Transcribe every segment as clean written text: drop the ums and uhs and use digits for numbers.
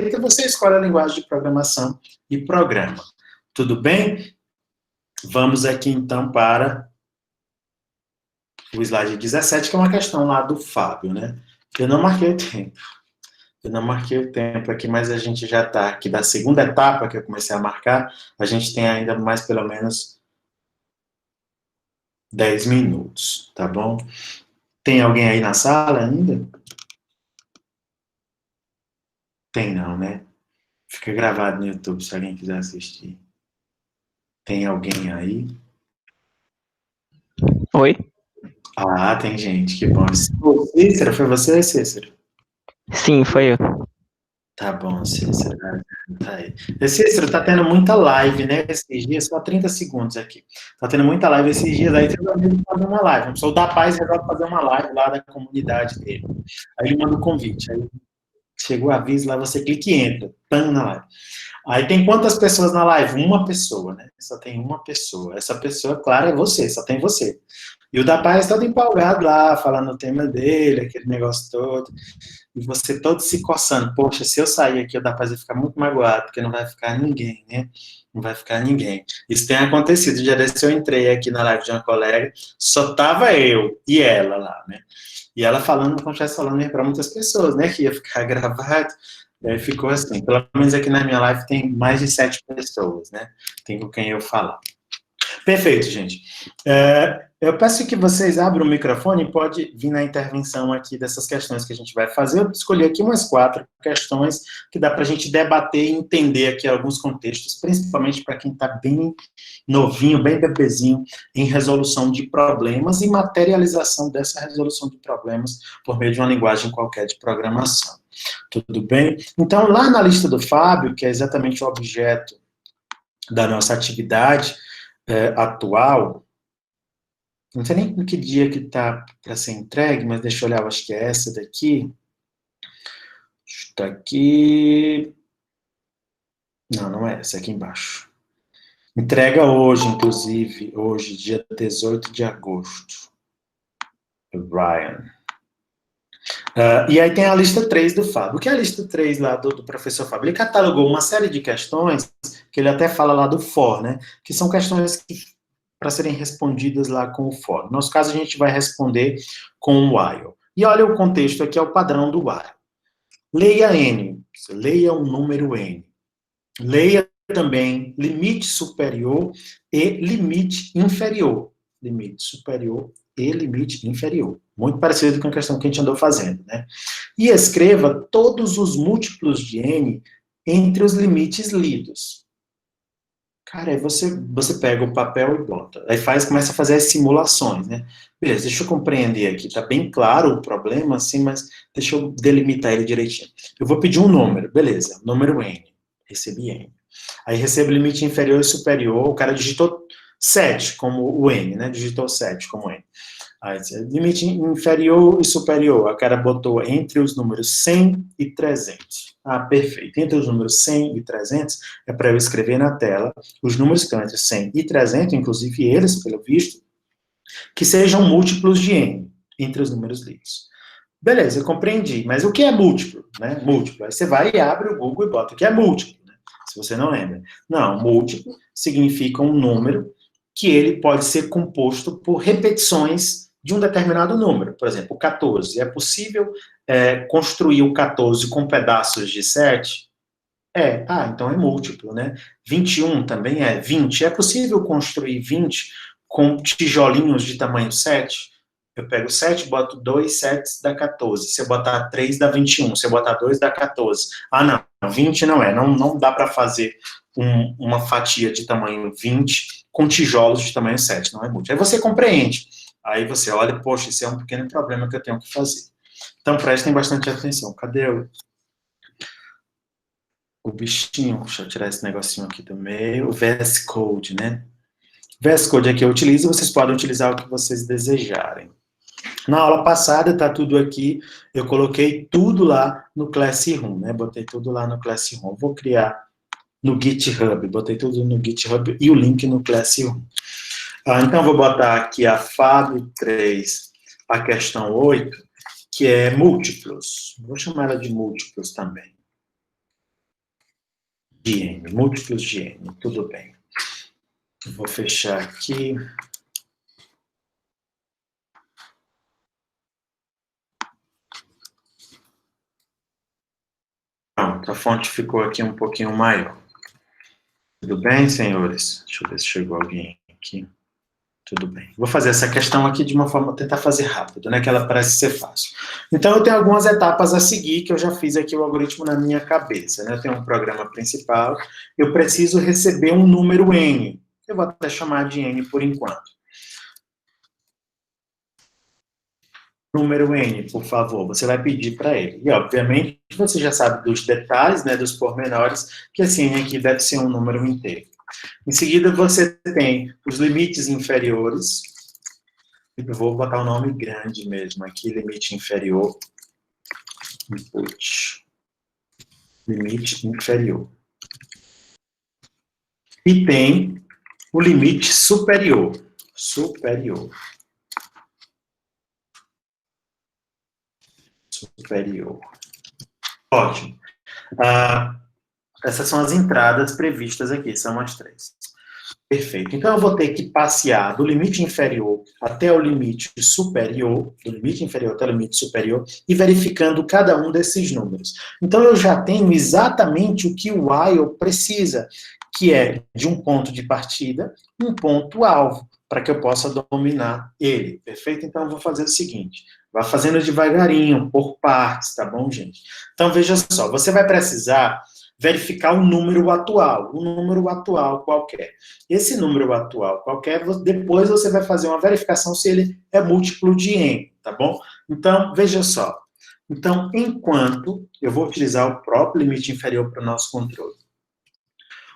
favorita, você escolhe a linguagem de programação e programa. Tudo bem? Vamos aqui, então, para o slide 17, que é uma questão lá do Fábio, né? Eu não marquei o tempo. Eu não marquei o tempo aqui, mas a gente já está aqui da segunda etapa que eu comecei a marcar. A gente tem ainda mais, pelo menos, 10 minutos, tá bom? Tem alguém aí na sala ainda? Tem não, né? Fica gravado no YouTube se alguém quiser assistir. Tem alguém aí? Oi? Ah, tem gente, que bom. Cícero, foi você, Cícero? Sim, foi eu. Tá bom, Cícero. Tá aí. Cícero, tá tendo muita live, né, esses dias, só 30 segundos aqui. Tá tendo muita live esses dias, aí tem um amigo fazer uma live. Uma pessoa da Paz resolve fazer uma live lá da comunidade dele. Aí ele manda o convite. Aí chegou o aviso lá, você clica e entra. Pã, na live. Aí tem quantas pessoas na live? Uma pessoa, né? Só tem uma pessoa. Essa pessoa, claro, é você, só tem você. E o da Paz todo empolgado lá, falando o tema dele, aquele negócio todo. E você todo se coçando. Poxa, se eu sair aqui, o da Paz vai ficar muito magoado, porque não vai ficar ninguém, né? Não vai ficar ninguém. Isso tem acontecido. O dia desse eu entrei aqui na live de uma colega, só tava eu e ela lá, né? E ela falando, como estivesse falando para muitas pessoas, né? Que ia ficar gravado. Aí ficou assim. Pelo menos aqui na minha live tem mais de 7 pessoas, né? Tem com quem eu falar. Perfeito, gente. Eu peço que vocês abram o microfone e pode vir na intervenção aqui dessas questões que a gente vai fazer. Eu escolhi aqui umas 4 questões que dá para a gente debater e entender aqui alguns contextos, principalmente para quem está bem novinho, bem bebezinho, em resolução de problemas e materialização dessa resolução de problemas por meio de uma linguagem qualquer de programação. Tudo bem? Então, lá na lista do Fábio, que é exatamente o objeto da nossa atividade, atual, não sei nem em que dia que está para ser entregue, mas deixa eu olhar, eu acho que é essa daqui. Está aqui. Não é essa, é aqui embaixo. Entrega hoje, inclusive, hoje, dia 18 de agosto. Ryan. E aí tem a lista 3 do Fábio. O que é a lista 3 lá do professor Fábio? Ele catalogou uma série de questões, que ele até fala lá do for, né? Que são questões que para serem respondidas lá com o for. No nosso caso, a gente vai responder com o while. E olha o contexto aqui, é o padrão do while. Leia N, leia um número N. Leia também limite superior e limite inferior. Limite superior e limite inferior. Muito parecido com a questão que a gente andou fazendo, né? E escreva todos os múltiplos de N entre os limites lidos. Cara, aí você pega o papel e bota. Aí começa a fazer as simulações, né? Beleza, deixa eu compreender aqui. Tá bem claro o problema, assim, mas deixa eu delimitar ele direitinho. Eu vou pedir um número, beleza, número N. Recebi N. Aí recebo limite inferior e superior, o cara digitou 7 como o N, né? Digitou 7 como N. Aí, limite inferior e superior, o cara botou entre os números 100 e 300. Ah, perfeito. Entre os números 100 e 300, é para eu escrever na tela os números que estão entre 100 e 300, inclusive eles, pelo visto, que sejam múltiplos de N, entre os números lidos. Beleza, eu compreendi. Mas o que é múltiplo? Né? Múltiplo. Aí você vai e abre o Google e bota o que é múltiplo, né? Se você não lembra. Não, múltiplo significa um número que ele pode ser composto por repetições de um determinado número. Por exemplo, 14. É possível construir o 14 com pedaços de 7? Então é múltiplo, né? 21 também é 20. É possível construir 20 com tijolinhos de tamanho 7? Eu pego 7, boto 2, 7 dá 14. Se eu botar 3, dá 21. Se eu botar 2, dá 14. Ah, não, 20 não é. Não dá para fazer uma fatia de tamanho 20 com tijolos de tamanho 7. Não é múltiplo. Aí você compreende. Aí você olha, poxa, esse é um pequeno problema que eu tenho que fazer. Então prestem bastante atenção. Cadê o bichinho? Deixa eu tirar esse negocinho aqui do meio. O VS Code, né? VS Code aqui eu utilizo, vocês podem utilizar o que vocês desejarem. Na aula passada, tá tudo aqui, eu coloquei tudo lá no Classroom, né? Botei tudo lá no Classroom. Vou criar no GitHub, botei tudo no GitHub e o link no Classroom. Então, vou botar aqui a Fábio 3, a questão 8, que é múltiplos. Vou chamar ela de múltiplos também. de n, múltiplos de n, tudo bem. Vou fechar aqui. Pronto, a fonte ficou aqui um pouquinho maior. Tudo bem, senhores? Deixa eu ver se chegou alguém aqui. Tudo bem. Vou fazer essa questão aqui de uma forma, tentar fazer rápido, né? Que ela parece ser fácil. Então, eu tenho algumas etapas a seguir, que eu já fiz aqui o algoritmo na minha cabeça, né? Eu tenho um programa principal, eu preciso receber um número n. Eu vou até chamar de n por enquanto. Número n, por favor, você vai pedir para ele. E, obviamente, você já sabe dos detalhes, né? Dos pormenores, que esse n aqui deve ser um número inteiro. Em seguida, você tem os limites inferiores. Eu vou botar o nome grande mesmo aqui, limite inferior. Input. Limite inferior. E tem o limite superior. Superior. Superior. Ótimo. Essas são as entradas previstas aqui, são as 3. Perfeito. Então, eu vou ter que passear do limite inferior até o limite superior, do limite inferior até o limite superior, e verificando cada um desses números. Então, eu já tenho exatamente o que o while precisa, que é de um ponto de partida, um ponto-alvo, para que eu possa dominar ele. Perfeito? Então, eu vou fazer o seguinte, vá fazendo devagarinho, por partes, tá bom, gente? Então, veja só, você vai precisar verificar um número atual qualquer. Esse número atual qualquer, depois você vai fazer uma verificação se ele é múltiplo de n, tá bom? Então, veja só. Então, enquanto eu vou utilizar o próprio limite inferior para o nosso controle.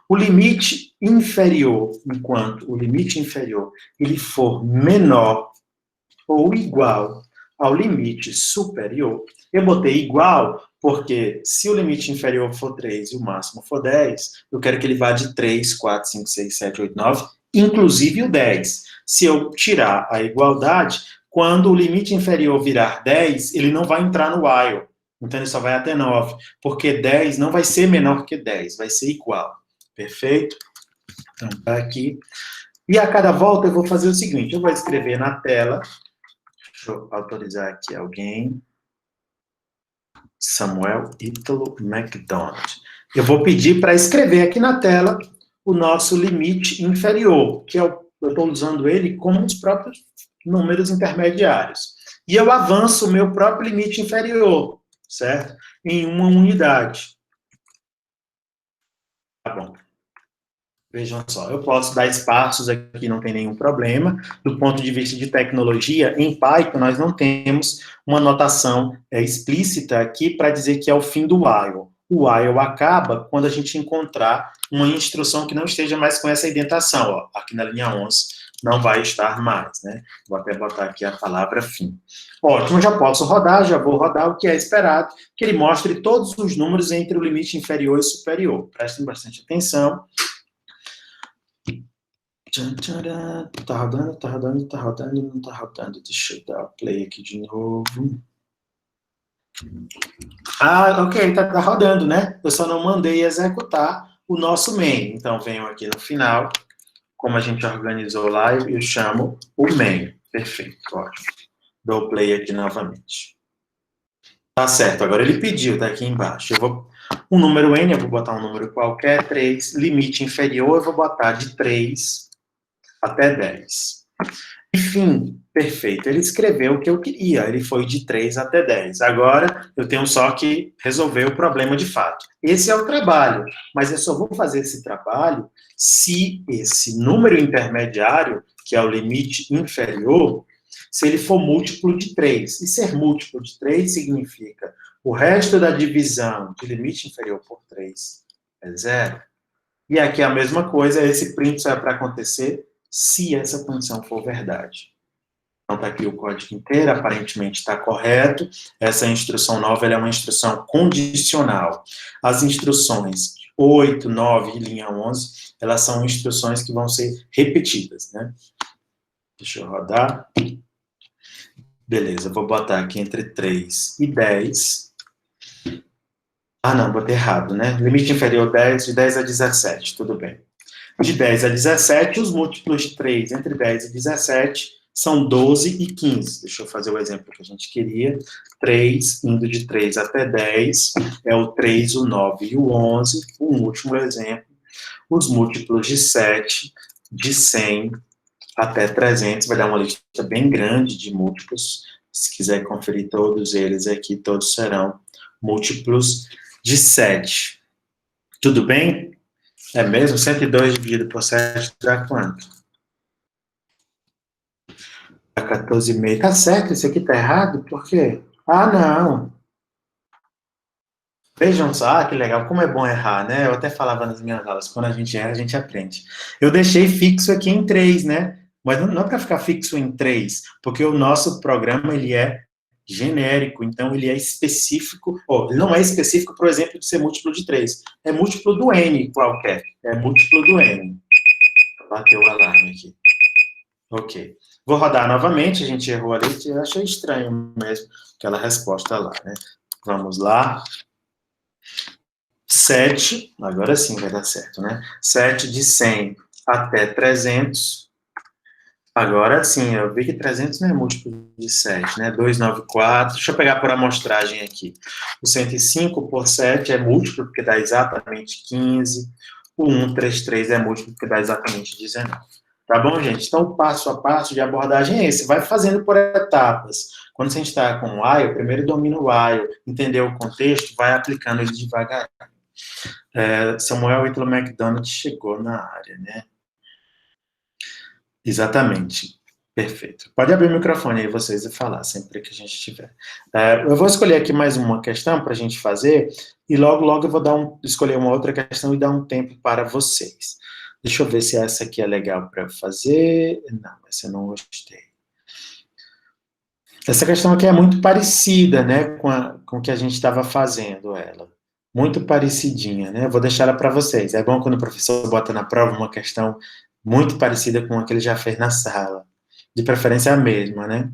O limite inferior, enquanto o limite inferior ele for menor ou igual ao limite superior, eu botei igual porque se o limite inferior for 3 e o máximo for 10, eu quero que ele vá de 3, 4, 5, 6, 7, 8, 9, inclusive o 10. Se eu tirar a igualdade, quando o limite inferior virar 10, ele não vai entrar no while. Então, ele só vai até 9, porque 10 não vai ser menor que 10, vai ser igual. Perfeito? Então, tá aqui. E a cada volta eu vou fazer o seguinte, eu vou escrever na tela. Deixa eu autorizar aqui alguém. Samuel Ítalo McDonald. Eu vou pedir para escrever aqui na tela o nosso limite inferior, que eu estou usando ele como os próprios números intermediários. E eu avanço o meu próprio limite inferior, certo? Em uma unidade. Tá bom. Vejam só, eu posso dar espaços aqui, não tem nenhum problema. Do ponto de vista de tecnologia, em Python nós não temos uma notação explícita aqui para dizer que é o fim do while. O while acaba quando a gente encontrar uma instrução que não esteja mais com essa indentação. Ó, aqui na linha 11 não vai estar mais, né? Vou até botar aqui a palavra fim. Ótimo, já posso rodar, já vou rodar o que é esperado, que ele mostre todos os números entre o limite inferior e superior. Prestem bastante atenção. Tá rodando, tá rodando, tá rodando, não tá rodando. Deixa eu dar o play aqui de novo. Ah, ok, tá rodando, né? Eu só não mandei executar o nosso main. Então, venho aqui no final, como a gente organizou lá, eu chamo o main. Perfeito, ótimo. Dou o play aqui novamente. Tá certo, agora ele pediu, tá aqui embaixo. Um número n, eu vou botar um número qualquer, 3. Limite inferior, eu vou botar de 3 até 10. Enfim, perfeito. Ele escreveu o que eu queria. Ele foi de 3 até 10. Agora, eu tenho só que resolver o problema de fato. Esse é o trabalho. Mas eu só vou fazer esse trabalho se esse número intermediário, que é o limite inferior, se ele for múltiplo de 3. E ser múltiplo de 3 significa o resto da divisão de limite inferior por 3 é 0. E aqui é a mesma coisa, esse print só é para acontecer se essa condição for verdade. Então, está aqui o código inteiro, aparentemente está correto. Essa instrução nova é uma instrução condicional. As instruções 8, 9 e linha 11, elas são instruções que vão ser repetidas, né? Deixa eu rodar. Beleza, vou botar aqui entre 3 e 10. Ah, não, botei errado, né? Limite inferior 10, de 10 a 17, tudo bem. De 10 a 17, os múltiplos de 3 entre 10 e 17 são 12 e 15. Deixa eu fazer o exemplo que a gente queria. 3, indo de 3 até 10, é o 3, o 9 e o 11. Um último exemplo. Os múltiplos de 7, de 100 até 300, vai dar uma lista bem grande de múltiplos. Se quiser conferir todos eles aqui, todos serão múltiplos de 7. Tudo bem? É mesmo? 102 dividido por 7 dá quanto? Dá 14,5. Tá certo, isso aqui tá errado? Por quê? Ah, não. Vejam só, que legal, como é bom errar, né? Eu até falava nas minhas aulas, quando a gente erra, a gente aprende. Eu deixei fixo aqui em 3, né? Mas não é para ficar fixo em 3, porque o nosso programa, ele é genérico, então ele é específico, ele não é específico, por exemplo, de ser múltiplo de 3, é múltiplo do N qualquer, é múltiplo do N. Bateu o alarme aqui. Ok. Vou rodar novamente, a gente errou ali, eu achei estranho mesmo aquela resposta lá, né? Vamos lá. 7, agora sim vai dar certo, né? 7 de 100 até 300. Agora sim, eu vi que 300 não é múltiplo de 7, né? 294. Deixa eu pegar por amostragem aqui. O 105 por 7 é múltiplo, porque dá exatamente 15. O 133 é múltiplo, porque dá exatamente 19. Tá bom, gente? Então, o passo a passo de abordagem é esse. Vai fazendo por etapas. Quando a gente está com o while, primeiro domina o while, entendeu o contexto, vai aplicando ele devagar. Samuel Whitlow MacDonald chegou na área, né? Exatamente. Perfeito. Pode abrir o microfone aí vocês e falar sempre que a gente tiver. Eu vou escolher aqui mais uma questão para a gente fazer e logo, logo eu vou escolher uma outra questão e dar um tempo para vocês. Deixa eu ver se essa aqui é legal para fazer. Não, essa eu não gostei. Essa questão aqui é muito parecida, né, com o que a gente estava fazendo ela. Muito parecidinha, né? Eu vou deixar ela para vocês. É bom quando o professor bota na prova uma questão muito parecida com a que ele já fez na sala. De preferência a mesma, né?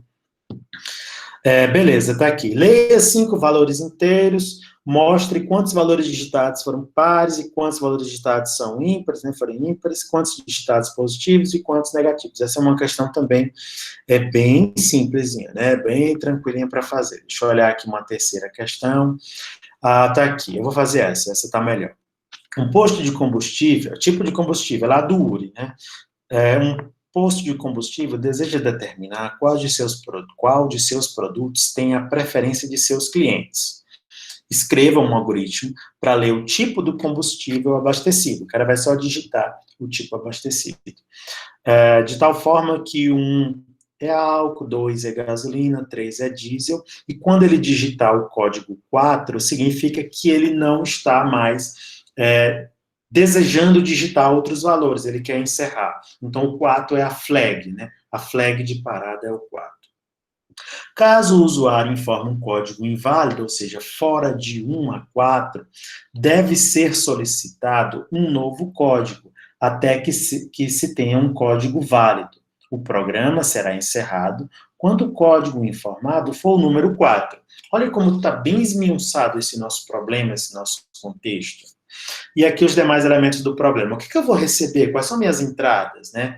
Beleza, tá aqui. Leia 5 valores inteiros, mostre quantos valores digitados foram pares e quantos valores digitados são ímpares, né, foram ímpares, quantos digitados positivos e quantos negativos. Essa é uma questão também bem simplesinha, né, bem tranquilinha para fazer. Deixa eu olhar aqui uma terceira questão. Tá aqui, eu vou fazer essa tá melhor. Um posto de combustível, tipo de combustível, lá do URI, né, um posto de combustível deseja determinar qual de seus produtos tem a preferência de seus clientes. Escreva um algoritmo para ler o tipo do combustível abastecido. O cara vai só digitar o tipo abastecido. De tal forma que 1 é álcool, 2 é gasolina, 3 é diesel, e quando ele digitar o código 4, significa que ele não está mais desejando digitar outros valores, ele quer encerrar. Então, o 4 é a flag, né? A flag de parada é o 4. Caso o usuário informe um código inválido, ou seja, fora de 1 a 4, deve ser solicitado um novo código, até que se tenha um código válido. O programa será encerrado quando o código informado for o número 4. Olha como está bem esmiuçado esse nosso problema, esse nosso contexto. E aqui os demais elementos do problema. O que eu vou receber? Quais são minhas entradas, né?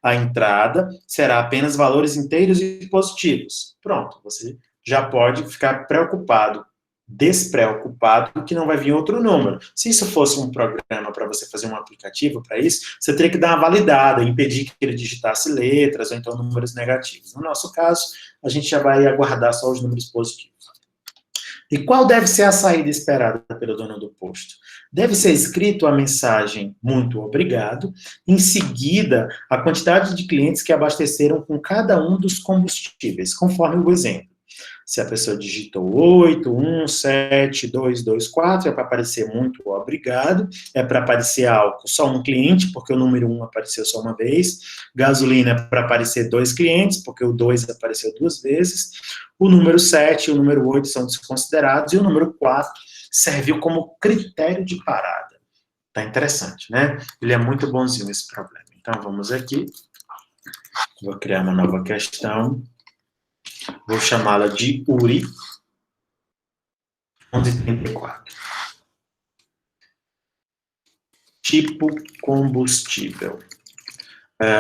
A entrada será apenas valores inteiros e positivos. Pronto, você já pode ficar despreocupado que não vai vir outro número. Se isso fosse um programa para você fazer um aplicativo para isso, você teria que dar uma validada, impedir que ele digitasse letras ou então números negativos. No nosso caso, a gente já vai aguardar só os números positivos. E qual deve ser a saída esperada pelo dono do posto? Deve ser escrito a mensagem muito obrigado, em seguida a quantidade de clientes que abasteceram com cada um dos combustíveis, conforme o exemplo. Se a pessoa digitou 8, 1, 7, 2, 2, 4, é para aparecer muito obrigado, é para aparecer álcool só um cliente, porque o número 1 apareceu só uma vez, gasolina é para aparecer 2 clientes, porque o 2 apareceu 2 vezes, o número 7 e o número 8 são desconsiderados, e o número 4 serviu como critério de parada. Tá interessante, né? Ele é muito bonzinho esse problema. Então, vamos aqui. Vou criar uma nova questão. Vou chamá-la de URI 1134. tipo combustível.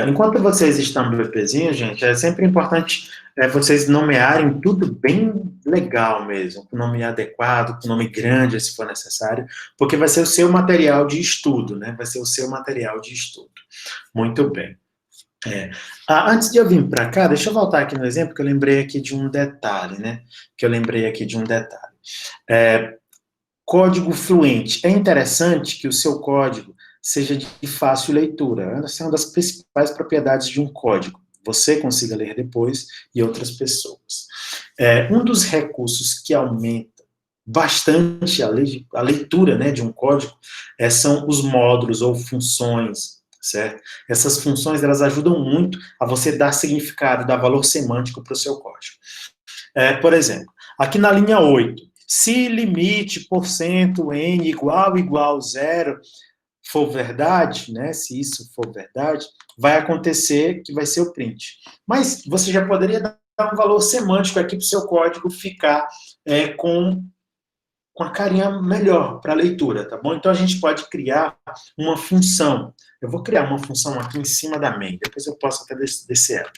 Enquanto vocês estão no BPzinho, gente, é sempre importante vocês nomearem tudo bem legal mesmo, com nome adequado, com nome grande, se for necessário, porque vai ser o seu material de estudo, né? Vai ser o seu material de estudo. Muito bem. Antes de eu vir para cá, deixa eu voltar aqui no exemplo, que eu lembrei aqui de um detalhe, né? Código fluente. É interessante que o seu código seja de fácil leitura. Essa é uma das principais propriedades de um código. Você consiga ler depois e outras pessoas. Um dos recursos que aumenta bastante a leitura, né, de um código são os módulos ou funções, certo? Essas funções, elas ajudam muito a você dar significado, dar valor semântico para o seu código. Por exemplo, aqui na linha 8, se limite porcento n igual zero for verdade, né, se isso for verdade, vai acontecer que vai ser o print. Mas você já poderia dar um valor semântico aqui para o seu código ficar com a carinha melhor para a leitura, tá bom? Então, a gente pode criar uma função. Eu vou criar uma função aqui em cima da main, depois eu posso até descer ela.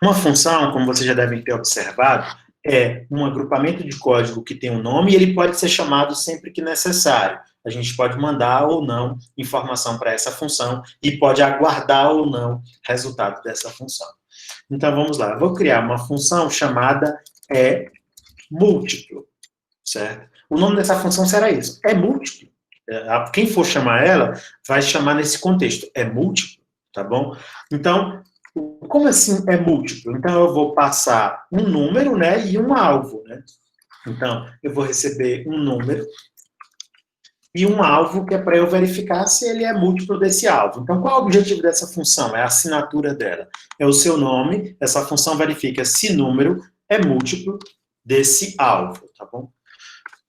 Uma função, como vocês já devem ter observado, é um agrupamento de código que tem um nome e ele pode ser chamado sempre que necessário. A gente pode mandar ou não informação para essa função e pode aguardar ou não resultado dessa função. Então, vamos lá. Eu vou criar uma função chamada múltiplo, certo? O nome dessa função será isso, múltiplo. Quem for chamar ela, vai chamar nesse contexto, múltiplo, tá bom? Então, como assim é múltiplo? Então, eu vou passar um número, né, e um alvo, né? Então, eu vou receber um número e um alvo que é para eu verificar se ele é múltiplo desse alvo. Então, qual é o objetivo dessa função? É a assinatura dela. É o seu nome, essa função verifica se número é múltiplo desse alvo, tá bom?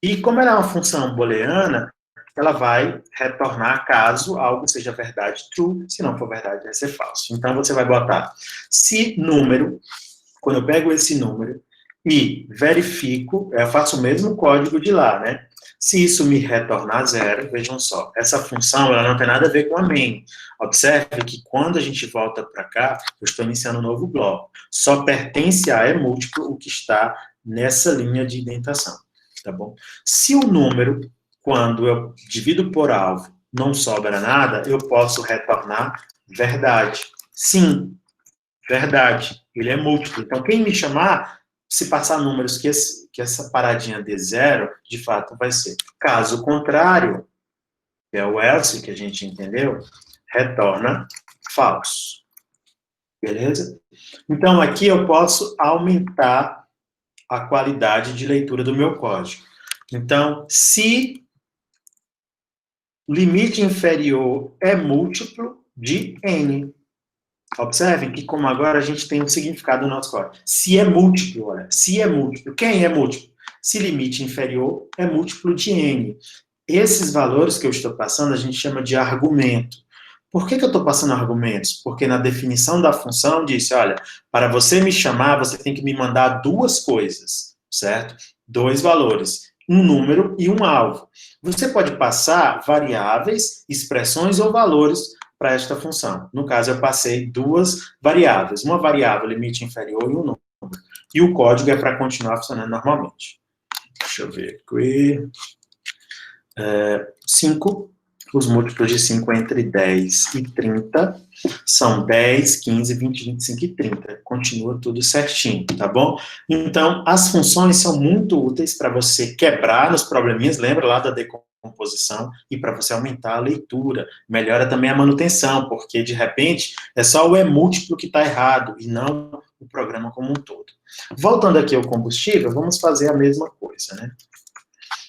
E como ela é uma função booleana, ela vai retornar caso algo seja verdade, true, se não for verdade, vai ser falso. Então, você vai botar se número, quando eu pego esse número e verifico, eu faço o mesmo código de lá, né? Se isso me retornar zero, vejam só, essa função ela não tem nada a ver com a main. Observe que quando a gente volta para cá, eu estou iniciando um novo bloco. Só pertence a múltiplo o que está nessa linha de indentação, tá bom? Se o número, quando eu divido por alvo, não sobra nada, eu posso retornar verdade. Sim, verdade, ele é múltiplo. Então, quem me chamar, se passar números que essa paradinha dê zero, de fato vai ser. Caso contrário, que é o else que a gente entendeu, retorna falso. Beleza? Então, aqui eu posso aumentar a qualidade de leitura do meu código. Então, se limite inferior é múltiplo de n. Observem que, como agora, a gente tem um significado no nosso código. Se é múltiplo, olha, se é múltiplo, quem é múltiplo? Se limite inferior é múltiplo de n. Esses valores que eu estou passando, a gente chama de argumento. Por que eu estou passando argumentos? Porque na definição da função disse, olha, para você me chamar, você tem que me mandar duas coisas, certo? Dois valores, um número e um alvo. Você pode passar variáveis, expressões ou valores para esta função. No caso, eu passei duas variáveis. Uma variável limite inferior e um número. E o código é para continuar funcionando normalmente. Deixa eu ver aqui. 5. Os múltiplos de 5 entre 10 e 30 são 10, 15, 20, 25 e 30. Continua tudo certinho, tá bom? Então, as funções são muito úteis para você quebrar nos probleminhas, lembra lá da decomposição, e para você aumentar a leitura. Melhora também a manutenção, porque, de repente, é só o múltiplo que está errado, e não o programa como um todo. Voltando aqui ao combustível, vamos fazer a mesma coisa, né?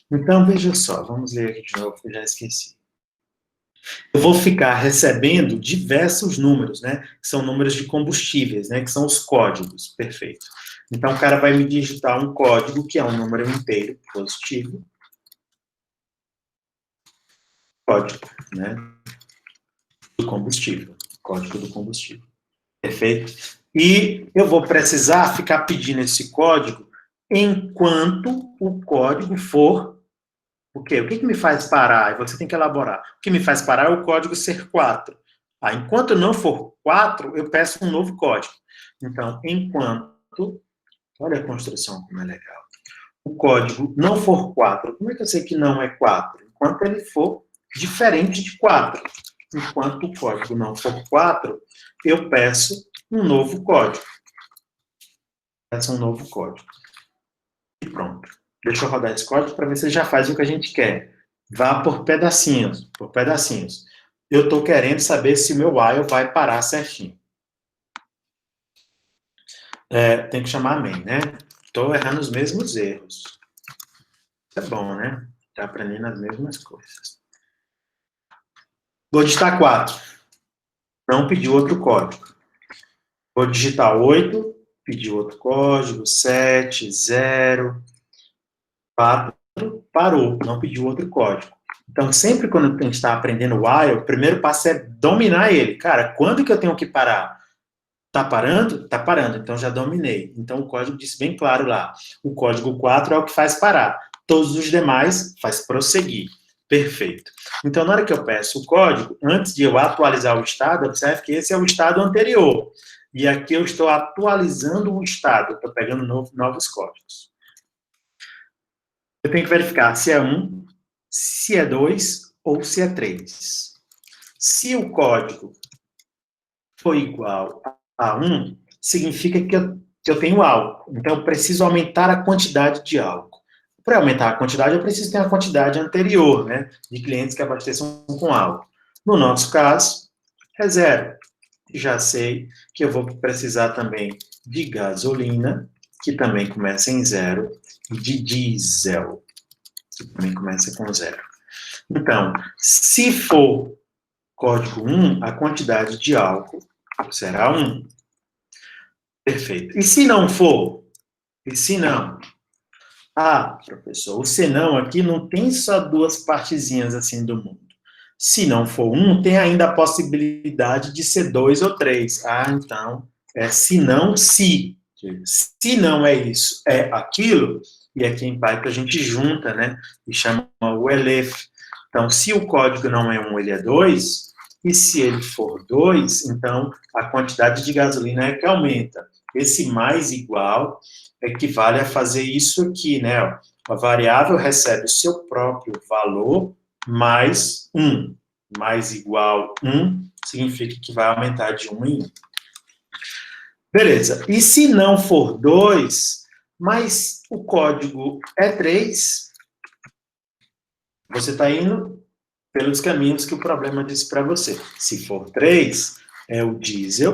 Então, veja só, vamos ler aqui de novo, que eu já esqueci. Eu vou ficar recebendo diversos números, né? Que são números de combustíveis, né? Que são os códigos, perfeito. Então, o cara vai me digitar um código, que é um número inteiro, positivo. Código, né? Do combustível. Código do combustível. Perfeito? E eu vou precisar ficar pedindo esse código enquanto o código for O quê? O que me faz parar? E você tem que elaborar. O que me faz parar é o código ser 4. Enquanto não for 4, eu peço um novo código. Então, enquanto... Olha a construção como é legal. O código não for 4, como é que eu sei que não é 4? Enquanto ele for diferente de 4. Enquanto o código não for 4, eu peço um novo código. Peço um novo código. E pronto. Deixa eu rodar esse código para ver se ele já faz o que a gente quer. Vá por pedacinhos, por pedacinhos. Eu estou querendo saber se o meu while vai parar certinho. Tem que chamar main, né? Estou errando os mesmos erros. Isso é bom, né? Está aprendendo as mesmas coisas. Vou digitar 4. Não pediu outro código. Vou digitar 8, pediu outro código, 7, 0, 4, parou, não pediu outro código. Então, sempre quando a gente está aprendendo o while, o primeiro passo é dominar ele. Cara, quando que eu tenho que parar? Tá parando? Tá parando, então já dominei. Então, o código disse bem claro lá. O código 4 é o que faz parar. Todos os demais faz prosseguir. Perfeito. Então, na hora que eu peço o código, antes de eu atualizar o estado, observe que esse é o estado anterior. E aqui eu estou atualizando o estado. Estou pegando novos códigos. Eu tenho que verificar se é 1, se é 2 ou se é 3. Se o código for igual a 1, significa que eu tenho álcool. Então, eu preciso aumentar a quantidade de álcool. Para aumentar a quantidade, eu preciso ter a quantidade anterior, né, de clientes que abasteçam com álcool. No nosso caso, é 0. Já sei que eu vou precisar também de gasolina, que também começa em 0, e de diesel, que também começa com 0. Então, se for código 1, a quantidade de álcool será 1. Perfeito. E se não for? E se não? Professor, o senão aqui não tem só duas partezinhas assim do mundo. Se não for 1, tem ainda a possibilidade de ser 2 ou 3. Então, se não, se. Se não é isso, é aquilo. E aqui em Python a gente junta, né? E chama o elif. Então, se o código não é 1, ele é 2. E se ele for 2, então a quantidade de gasolina é que aumenta. Esse mais igual equivale a fazer isso aqui, né? A variável recebe o seu próprio valor mais 1. Mais igual 1 significa que vai aumentar de 1 em 1. Beleza. E se não for 2, mas o código é 3, você está indo pelos caminhos que o problema disse para você. Se for 3, é o diesel,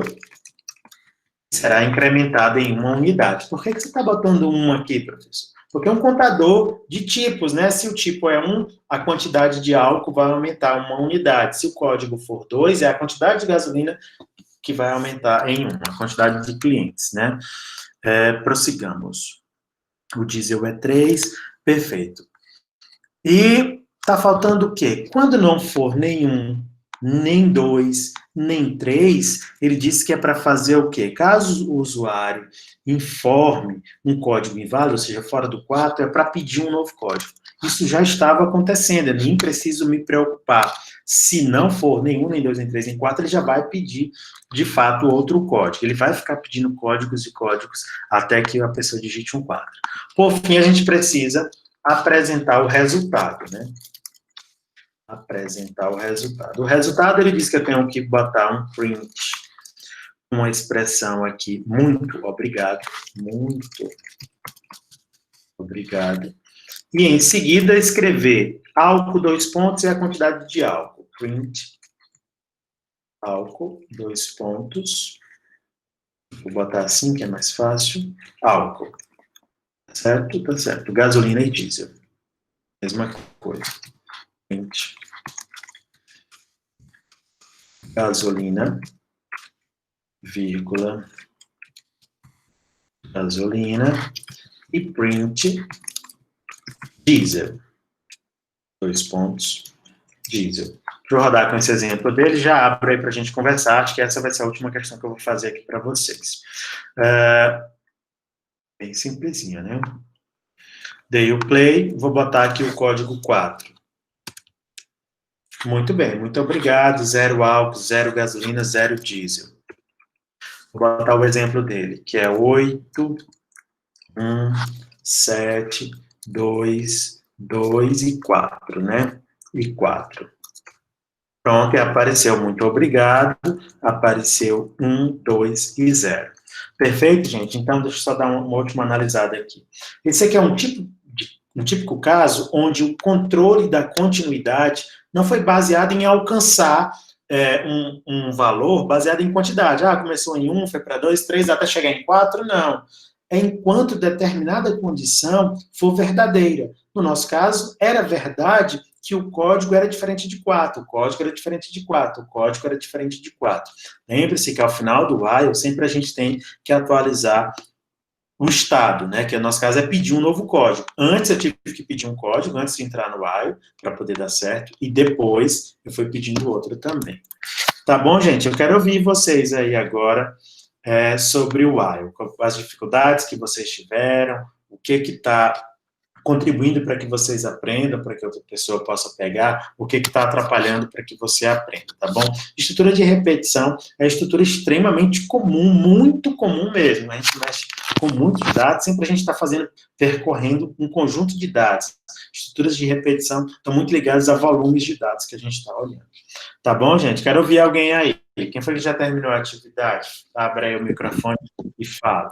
será incrementado em 1 unidade. Por que você está botando 1 aqui, professor? Porque é um contador de tipos, né? Se o tipo é 1, a quantidade de álcool vai aumentar 1 unidade. Se o código for 2, é a quantidade de gasolina que vai aumentar em 1, a quantidade de clientes, né? Prossigamos. O diesel é 3, perfeito. E está faltando o quê? Quando não for nenhum, nem 2, nem 3, ele disse que é para fazer o quê? Caso o usuário informe um código inválido, ou seja, fora do 4, é para pedir um novo código. Isso já estava acontecendo, eu nem preciso me preocupar. Se não for nenhum, nem 2, nem 3, nem 4, ele já vai pedir, de fato, outro código. Ele vai ficar pedindo códigos e códigos até que a pessoa digite um 4. Por fim, a gente precisa apresentar o resultado, né? Apresentar o resultado. O resultado, ele diz que eu tenho que botar um print, uma expressão aqui, muito obrigado, e em seguida escrever álcool, 2 pontos, e a quantidade de álcool. Print, álcool, 2 pontos, vou botar assim que é mais fácil, álcool, certo? Tá certo, gasolina e diesel, mesma coisa. Print, gasolina, vírgula, gasolina, e print, diesel, 2 pontos, diesel. Deixa eu rodar com esse exemplo dele, já abro aí para a gente conversar, acho que essa vai ser a última questão que eu vou fazer aqui para vocês. Bem simplesinha, né? Dei o play, vou botar aqui o código 4. Muito bem, muito obrigado. 0 álcool, 0 gasolina, 0 diesel. Vou botar o exemplo dele, que é 8, 1, 7, 2, 2 e 4, né? E 4. Pronto, e apareceu muito obrigado, apareceu 1, 2 e 0. Perfeito, gente? Então, deixa eu só dar uma última analisada aqui. Esse aqui é um típico caso onde o controle da continuidade não foi baseado em alcançar um valor baseado em quantidade. Ah, começou em 1, foi para 2, 3, até chegar em 4. Não. É enquanto determinada condição for verdadeira. No nosso caso, era verdade que o código era diferente de 4, o código era diferente de 4, o código era diferente de 4. Lembre-se que ao final do while, sempre a gente tem que atualizar o estado, né? Que no nosso caso é pedir um novo código. Antes eu tive que pedir um código, antes de entrar no while, para poder dar certo, e depois eu fui pedindo outro também. Tá bom, gente? Eu quero ouvir vocês aí agora sobre o while, as dificuldades que vocês tiveram, o que está contribuindo para que vocês aprendam, para que outra pessoa possa pegar, o que está atrapalhando para que você aprenda, tá bom? Estrutura de repetição é estrutura extremamente comum, muito comum mesmo. A gente mexe com muitos dados, sempre a gente está percorrendo um conjunto de dados. Estruturas de repetição estão muito ligadas a volumes de dados que a gente está olhando. Tá bom, gente? Quero ouvir alguém aí. Quem foi que já terminou a atividade? Abre aí o microfone e fala.